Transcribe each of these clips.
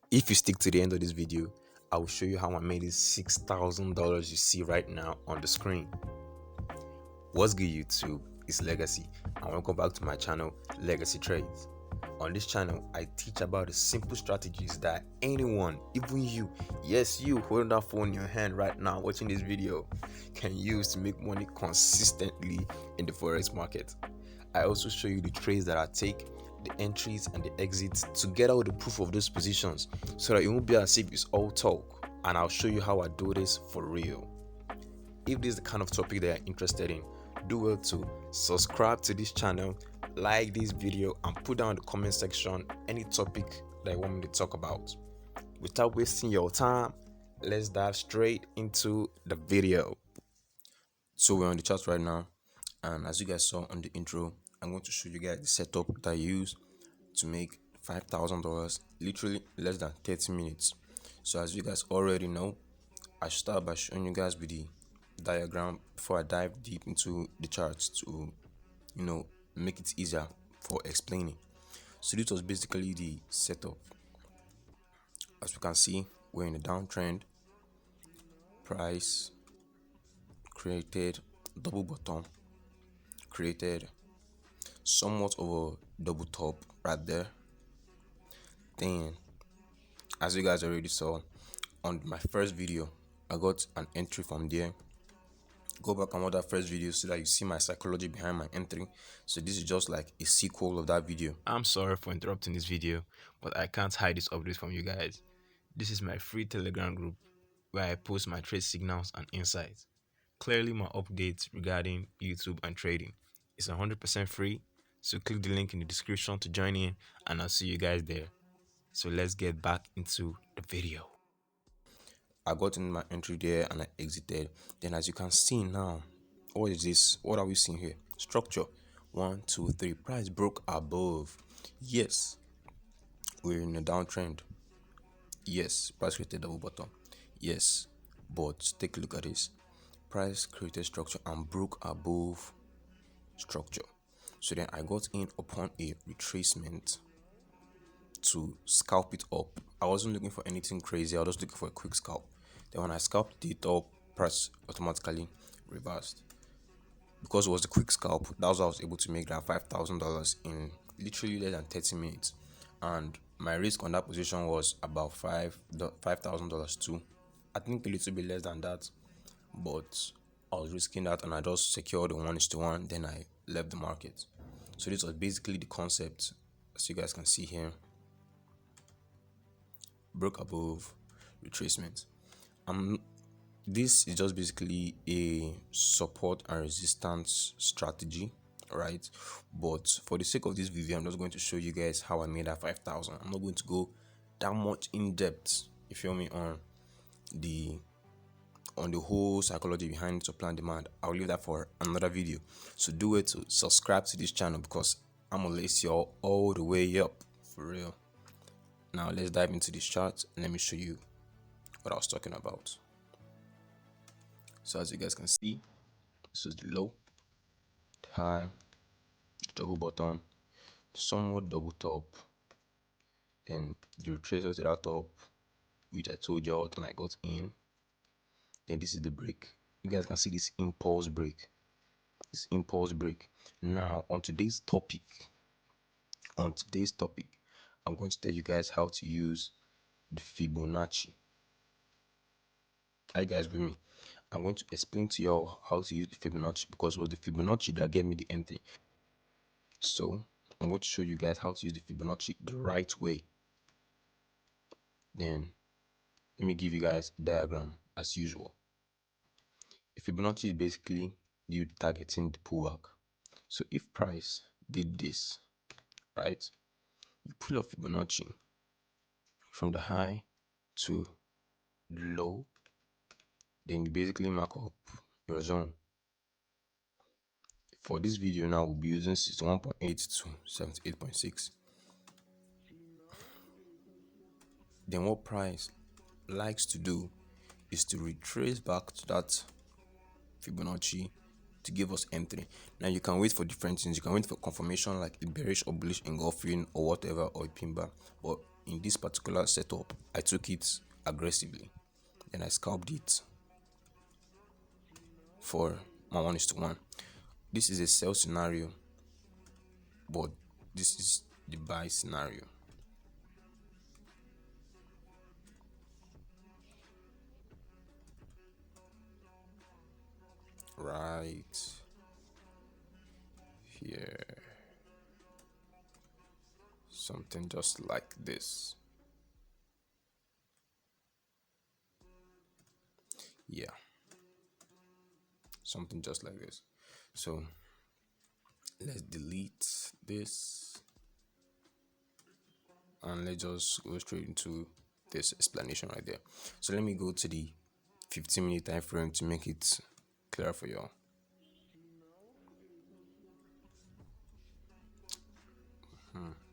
If you stick to the end of this video, I will show you how I made this $6,000 you see right now on the screen. What's good, YouTube? It's Legacy, and welcome back to my channel, Legacy Trades. On this channel, I teach about the simple strategies that anyone, even you, yes, you holding that phone in your hand right now watching this video, can use to make money consistently in the forex market. I also show you the trades that I take, the entries and the exits, to get out the proof of those positions so that it won't be as if it's all talk, and I'll show you how I do this for real. If this is the kind of topic that you're interested in, do well to subscribe to this channel, like this video, and put down in the comment section any topic that you want me to talk about. Without wasting your time, let's dive straight into the video. So we're on the chart right now, and as you guys saw on the intro, I'm going to show you guys the setup that I use to make $5,000 literally less than 30 minutes. So as you guys already know, I start by showing you guys with the diagram before I dive deep into the charts to make it easier for explaining. So this was basically the setup. As we can see, we're in a downtrend. Price created double bottom, created somewhat of a double top right there. Then, as you guys already saw on my first video, I got an entry from there. Go back and watch that first video so that you see my psychology behind my entry. So this is just like a sequel of that video. I'm sorry for interrupting this video, but I can't hide this update from you guys. This is my free Telegram group where I post my trade signals and insights. Clearly my updates regarding YouTube and trading. It's 100% free, so click the link in the description to join in, and I'll see you guys there. So let's get back into the video. I got in my entry there and I exited. Then as you can see now, what is this? What are we seeing here? Structure. 1, 2, 3. Price broke above. Yes, we're in a downtrend. Yes, price created double bottom. Yes, but take a look at this. Price created structure and broke above structure. So then I got in upon a retracement to scalp it up. I wasn't looking for anything crazy. I was just looking for a quick scalp. Then when I scalped it up, price automatically reversed. Because it was a quick scalp, that was how I was able to make that $5,000 in literally less than 30 minutes. And my risk on that position was about $5,000 too. I think a little bit less than that, but I was risking that and I just secured the 1:1. Then I left the market. So this was basically the concept, as you guys can see here. Broke above, retracement. This is just basically a support and resistance strategy, right? But for the sake of this video, I'm just going to show you guys how I made that 5,000. I'm not going to go that much in depth, you feel me, on the whole psychology behind supply and demand. I'll leave that for another video. So do it to subscribe to this channel because I'm gonna lace y'all all the way up for real. Now let's dive into this chart and let me show you what I was talking about. So as you guys can see, this is the low, the high, double bottom, somewhat double top, then the retracement to that top, which I told you all when I got in. Then this is the break. You guys can see this impulse break. This impulse break. Now on today's topic, I'm going to tell you guys how to use the Fibonacci. Are you guys with me? I'm going to explain to y'all how to use the Fibonacci because it was the Fibonacci that gave me the entry. So I'm going to show you guys how to use the Fibonacci the right way. Then let me give you guys a diagram as usual. A Fibonacci is basically you targeting the pullback. So if price did this, right, you pull up Fibonacci from the high to the low, then you basically mark up your zone. For this video now, we'll be using 61.8 to 78.6. Then what price likes to do is to retrace back to that Fibonacci to give us entry. Now you can wait for different things. You can wait for confirmation like a bearish or bullish engulfing or whatever, or a pin bar. But in this particular setup, I took it aggressively. Then I scalped it for my 1:1. This is a sell scenario, but this is the buy scenario. Right here. Something just like this. Yeah, something just like this. So let's delete this and let's just go straight into this explanation right there. So let me go to the 15-minute time frame to make it clear for y'all.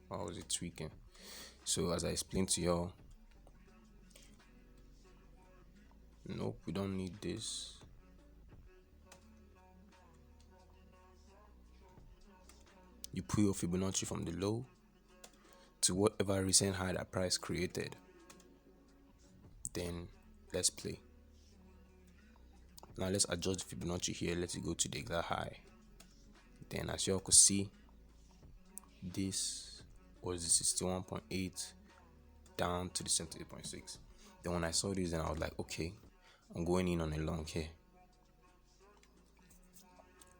Why was it tweaking? So as I explained to y'all, nope, we don't need this. You pull your Fibonacci from the low to whatever recent high that price created. Then let's play. Now let's adjust the Fibonacci here. Let it go to the exact high. Then as y'all could see, this was the 61.8 down to the 78.6. Then when I saw this, then I was like, okay, I'm going in on a long here.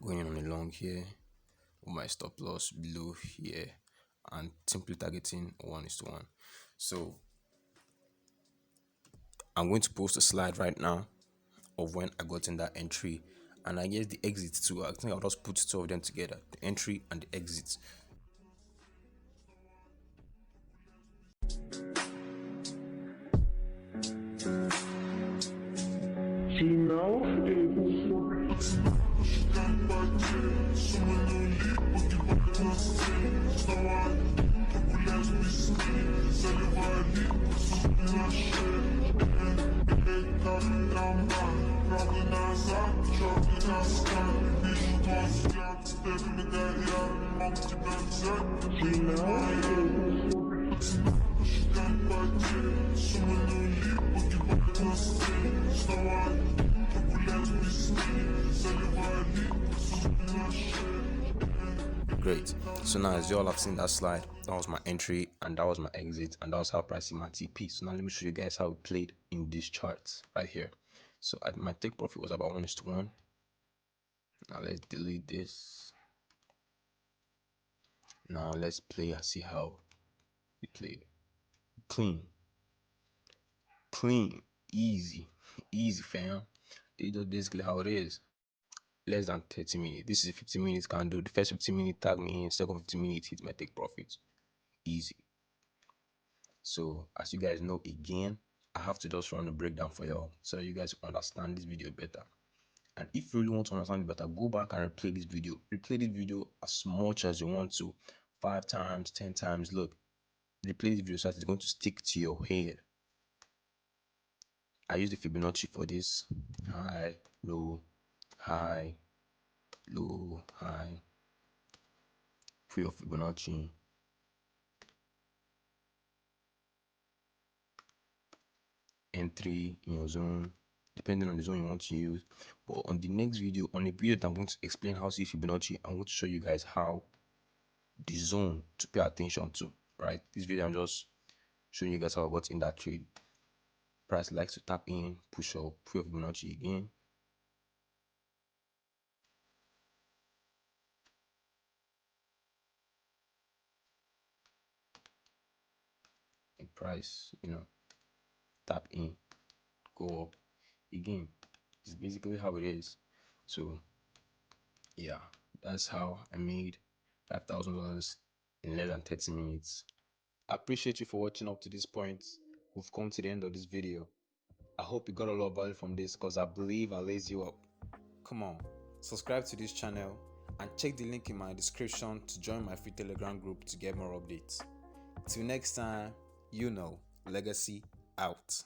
Going in on a long here with my stop loss below here and simply targeting 1:1. So I'm going to post a slide right now of when I got in that entry, and I guess the exit too. I think I'll just put two of them together, the entry and the exit. Great. So now, as you all have seen that slide, that was my entry and that was my exit, and that was how pricing my TP. So now let me show you guys how it played in these charts right here. So my take profit was about 1:1. Now let's delete this. Now let's play and see how it played. Clean, easy, fam. This is basically how it is. Less than 30 minutes. This is 15 minutes candle. The first 15 minutes tag me in, second 15 minutes hit my take profit. Easy. So as you guys know, again, I have to just run a breakdown for y'all so you guys understand this video better. And if you really want to understand it better, go back and replay this video. Replay this video as much as you want to. 5 times, 10 times. Look, replay this video so that it's going to stick to your head. I use the Fibonacci for this. High, low, high, low, high. For your Fibonacci. Entry in your zone, depending on the zone you want to use. But on the next video, on a video that I'm going to explain how to use Fibonacci, I'm going to show you guys how the zone to pay attention to. Right, this video I'm just showing you guys how I got in that trade. Price likes to tap in, push up, pull Fibonacci again. And price, tap in, go up again. It's basically how it is. So yeah, that's how I made $5,000 in less than 30 minutes. I appreciate you for watching up to this point. We've come to the end of this video. I hope you got a lot of value from this, because I believe I laid you up. Come on, subscribe to this channel and check the link in my description to join my free Telegram group to get more updates. Till next time, Legacy out.